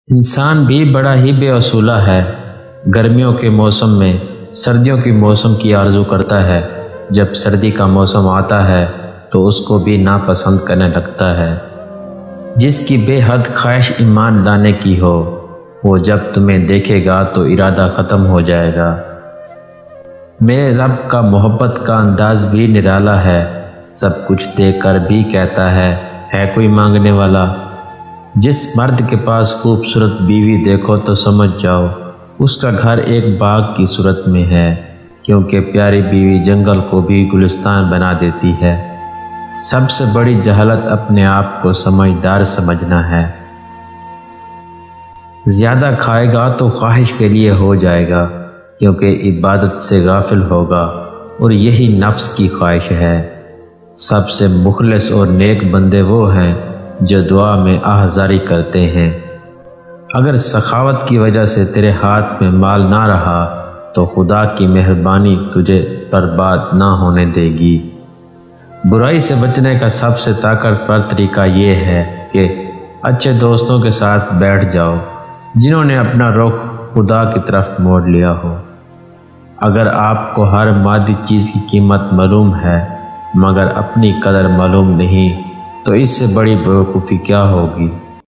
انسان بھی بڑا ہی بے اصولہ ہے۔ گرمیوں کے موسم میں سردیوں کے موسم کی آرزو کرتا ہے، جب سردی کا موسم آتا ہے تو اس کو بھی ناپسند کرنے لگتا ہے۔ جس کی بے حد خواہش ایمان لانے کی ہو، وہ جب تمہیں دیکھے گا تو ارادہ ختم ہو جائے گا۔ میرے رب کا محبت کا انداز بھی نرالا ہے، سب کچھ دیکھ کر بھی کہتا ہے کوئی مانگنے والا؟ جس مرد کے پاس خوبصورت بیوی دیکھو تو سمجھ جاؤ اس کا گھر ایک باغ کی صورت میں ہے، کیونکہ پیاری بیوی جنگل کو بھی گلستان بنا دیتی ہے۔ سب سے بڑی جہالت اپنے آپ کو سمجھدار سمجھنا ہے۔ زیادہ کھائے گا تو خواہش کے لیے ہو جائے گا، کیونکہ عبادت سے غافل ہوگا، اور یہی نفس کی خواہش ہے۔ سب سے مخلص اور نیک بندے وہ ہیں جو دعا میں آہذاری کرتے ہیں۔ اگر سخاوت کی وجہ سے تیرے ہاتھ میں مال نہ رہا تو خدا کی مہربانی تجھے برباد نہ ہونے دے گی۔ برائی سے بچنے کا سب سے طاقتور طریقہ یہ ہے کہ اچھے دوستوں کے ساتھ بیٹھ جاؤ، جنہوں نے اپنا رخ خدا کی طرف موڑ لیا ہو۔ اگر آپ کو ہر مادی چیز کی قیمت معلوم ہے مگر اپنی قدر معلوم نہیں، تو اس سے بڑی بیوقوفی کیا ہوگی؟